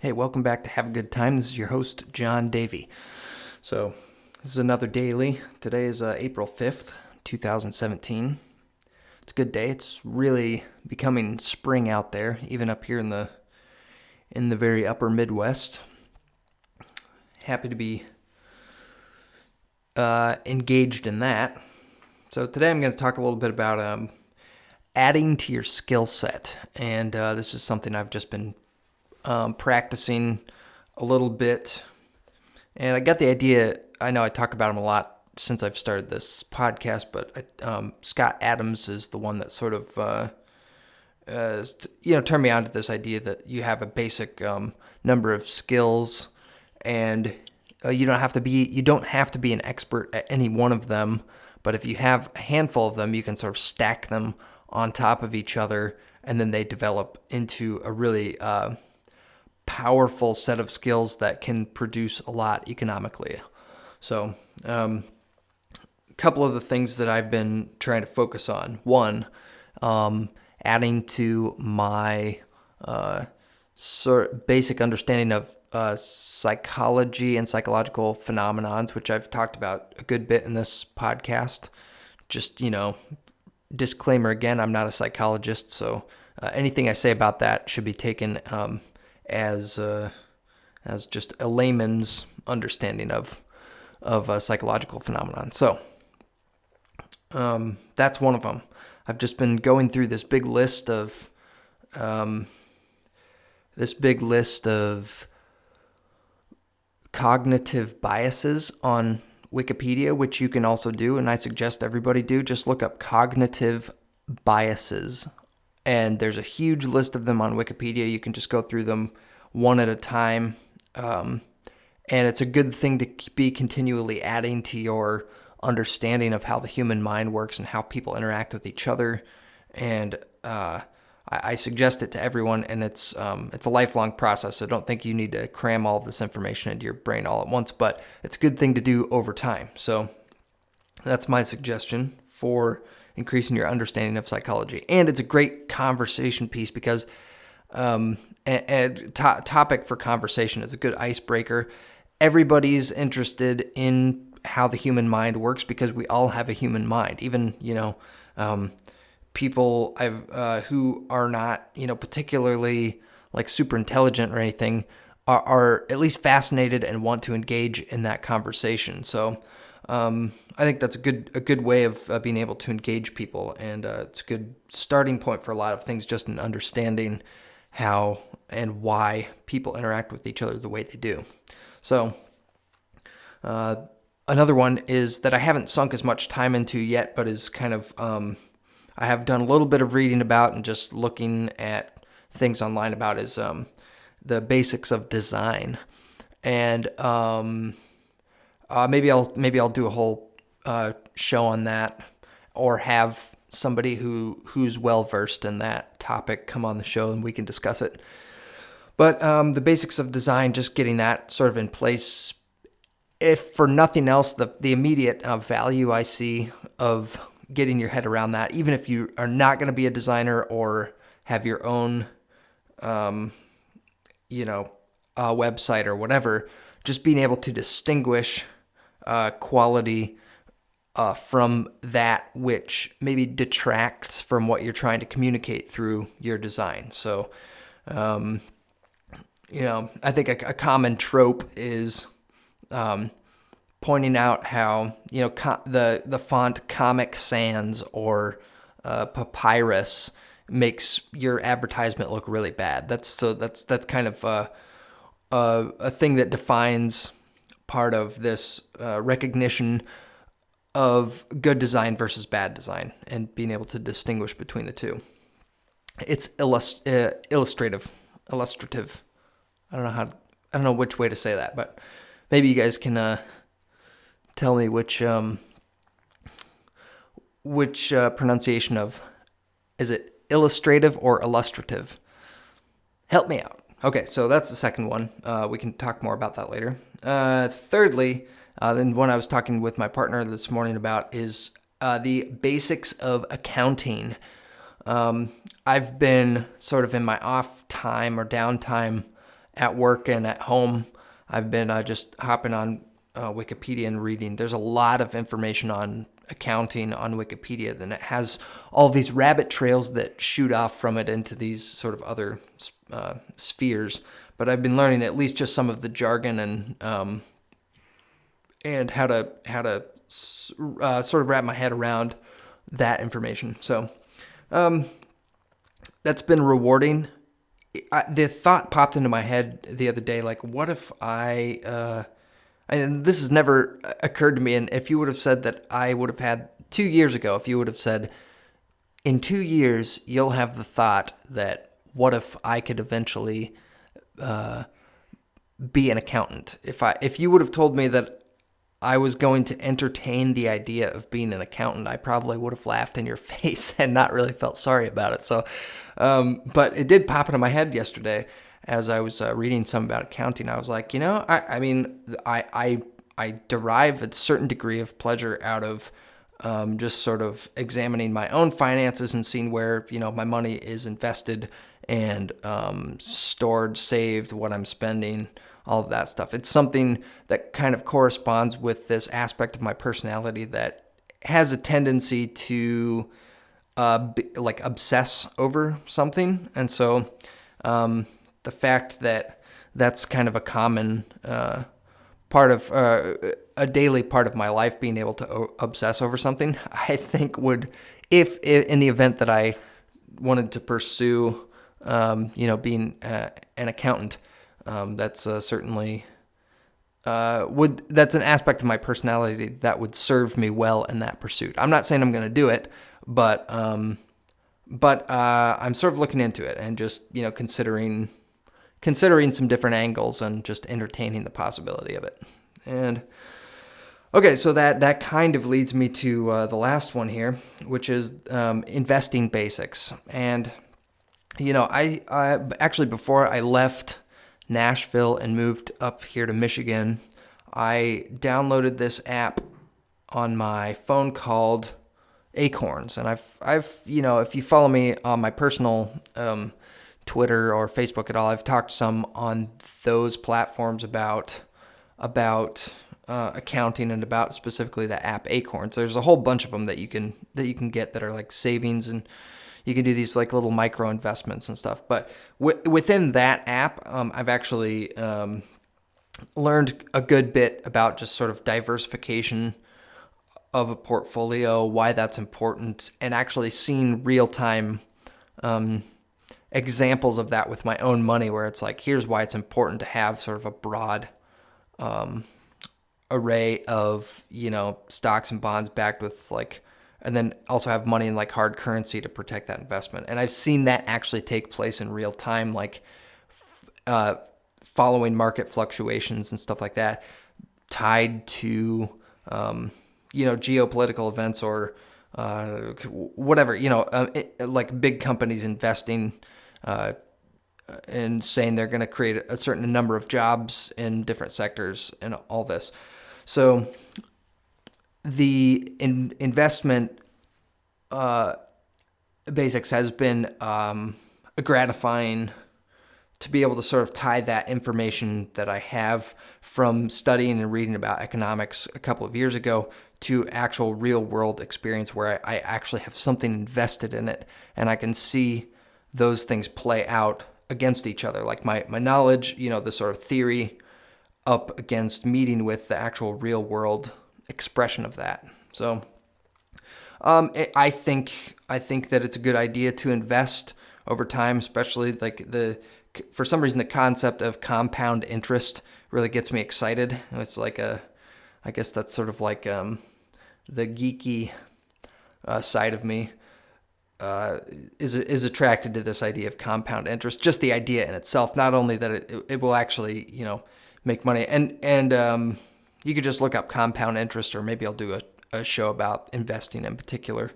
Hey, welcome back to Have a Good Time. This is your host, John Davey. So, this is another daily. Today is April 5th, 2017. It's a good day. It's really becoming spring out there, even up here in the very upper Midwest. Happy to be engaged in that. So, today I'm going to talk a little bit about adding to your skill set. And this is something I've just been practicing a little bit, and I got the idea. I know I talk about him a lot since I've started this podcast, but Scott Adams is the one that sort of turned me on to this idea that you have a basic number of skills, and you don't have to be an expert at any one of them, but if you have a handful of them, you can sort of stack them on top of each other, and then they develop into a really powerful set of skills that can produce a lot economically. So, a couple of the things that I've been trying to focus on. One, adding to my basic understanding of psychology and psychological phenomenons, which I've talked about a good bit in this podcast. Just, disclaimer again, I'm not a psychologist, so anything I say about that should be taken as just a layman's understanding of a psychological phenomenon. So that's one of them. I've just been going through this big list of cognitive biases on Wikipedia, which you can also do, and I suggest everybody do. Just look up cognitive biases. And there's a huge list of them on Wikipedia. You can just go through them one at a time. And it's a good thing to be continually adding to your understanding of how the human mind works and how people interact with each other. And I suggest it to everyone, and it's a lifelong process. So don't think you need to cram all of this information into your brain all at once, but it's a good thing to do over time. So that's my suggestion for increasing your understanding of psychology. And it's a great conversation piece because topic for conversation is a good icebreaker. Everybody's interested in how the human mind works because we all have a human mind. Even, people who are not, particularly like super intelligent or anything are at least fascinated and want to engage in that conversation. So I think that's a good way of being able to engage people, and it's a good starting point for a lot of things, just in understanding how and why people interact with each other the way they do. So another one is that I haven't sunk as much time into yet, but is kind of I have done a little bit of reading about and just looking at things online about is the basics of design, and maybe I'll do a whole show on that, or have somebody who's well versed in that topic come on the show and we can discuss it. But the basics of design, just getting that sort of in place. If for nothing else, the immediate value I see of getting your head around that, even if you are not going to be a designer or have your own, website or whatever, just being able to distinguish quality from that which maybe detracts from what you're trying to communicate through your design. So, I think a common trope is pointing out how, the font Comic Sans or Papyrus makes your advertisement look really bad. That's kind of a thing that defines part of this recognition of good design versus bad design, and being able to distinguish between the two. It's illustrative. I don't know which way to say that, but maybe you guys can tell me which pronunciation of, is it illustrative or illustrative? Help me out. Okay, so that's the second one. We can talk more about that later. Thirdly, then one I was talking with my partner this morning about is the basics of accounting. I've been sort of in my off time or downtime at work and at home, I've been just hopping on Wikipedia and reading. There's a lot of information on accounting on Wikipedia, then it has all these rabbit trails that shoot off from it into these sort of other spheres. But I've been learning at least just some of the jargon and how to sort of wrap my head around that information. So that's been rewarding. The thought popped into my head the other day, like, what if and this has never occurred to me, and if you would have said that I would have had 2 years ago, if you would have said, in 2 years, you'll have the thought that, what if I could eventually be an accountant? If you would have told me that I was going to entertain the idea of being an accountant, I probably would have laughed in your face and not really felt sorry about it. So, but it did pop into my head yesterday as I was reading some about accounting. I was like, I derive a certain degree of pleasure out of just sort of examining my own finances and seeing where, my money is invested and stored, saved, what I'm spending, all of that stuff. It's something that kind of corresponds with this aspect of my personality that has a tendency to obsess over something. And so the fact that that's kind of a common part of a daily part of my life, being able to obsess over something, I think would, if in the event that I wanted to pursue, being an accountant, that's certainly that's an aspect of my personality that would serve me well in that pursuit. I'm not saying I'm going to do it, but I'm sort of looking into it and just considering some different angles and just entertaining the possibility of it. And okay, so that kind of leads me to the last one here, which is investing basics. And I actually, before I left Nashville and moved up here to Michigan, I downloaded this app on my phone called Acorns. And I've if you follow me on my personal Twitter or Facebook at all, I've talked some on those platforms about accounting and about specifically the app Acorns. There's a whole bunch of them that you can get that are like savings, and you can do these like little micro investments and stuff. But within that app, I've actually learned a good bit about just sort of diversification of a portfolio, why that's important, and actually seen real-time examples of that with my own money, where it's like, here's why it's important to have sort of a broad array of, stocks and bonds backed with and then also have money in like hard currency to protect that investment. And I've seen that actually take place in real time, following market fluctuations and stuff like that, tied to, geopolitical events or whatever, like big companies investing and saying they're going to create a certain number of jobs in different sectors and all this. So the investment basics has been gratifying to be able to sort of tie that information that I have from studying and reading about economics a couple of years ago to actual real world experience where I actually have something invested in it, and I can see those things play out against each other. Like my knowledge, the sort of theory up against meeting with the actual real world expression of that. So I think that it's a good idea to invest over time, especially for some reason the concept of compound interest really gets me excited. It's like I guess that's sort of like the geeky side of me is attracted to this idea of compound interest. Just the idea in itself, not only that it will actually make money, and you could just look up compound interest, or maybe I'll do a show about investing in particular.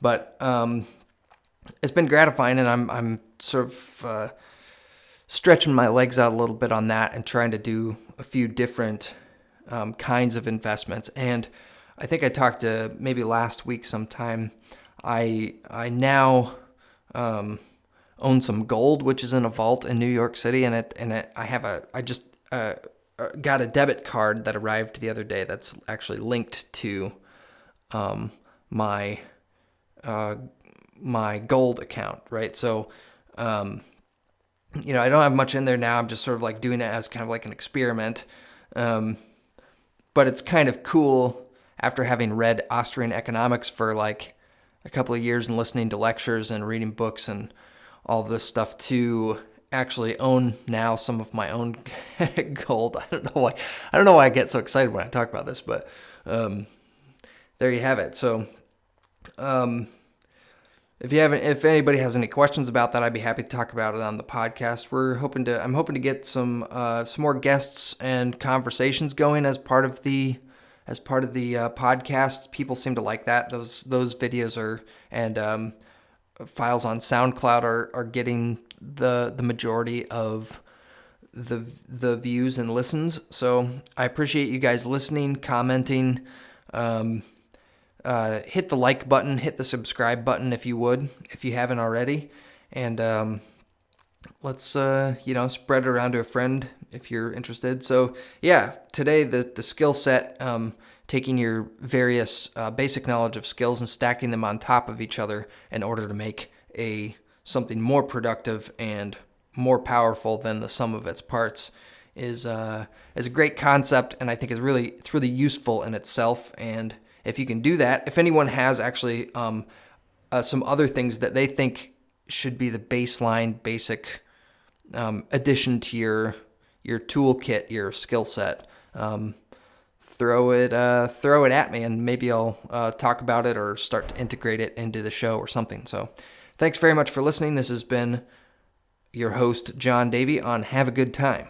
But it's been gratifying, and I'm sort of stretching my legs out a little bit on that and trying to do a few different kinds of investments. And I think I talked to maybe last week sometime. I now own some gold, which is in a vault in New York City, and I just got a debit card that arrived the other day that's actually linked to my my gold account, right? So, I don't have much in there now. I'm just sort of like doing it as kind of like an experiment. But it's kind of cool after having read Austrian economics for like a couple of years and listening to lectures and reading books and all this stuff to actually own now some of my own gold. I don't know why I get so excited when I talk about this, but there you have it. So if anybody has any questions about that, I'd be happy to talk about it on the podcast. I'm hoping to get some more guests and conversations going as part of the podcasts. People seem to like that. Those videos and files on SoundCloud are getting the majority of the views and listens. So I appreciate you guys listening, commenting. Hit the like button, hit the subscribe button if you haven't already, and let's spread it around to a friend if you're interested. So yeah, today the skill set, taking your various basic knowledge of skills and stacking them on top of each other in order to make something more productive and more powerful than the sum of its parts is a great concept, and I think it's really useful in itself. And if you can do that, if anyone has actually some other things that they think should be the baseline, basic addition to your toolkit, your skill set, throw it at me, and maybe I'll talk about it or start to integrate it into the show or something. So, thanks very much for listening. This has been your host, John Davey, on Have a Good Time.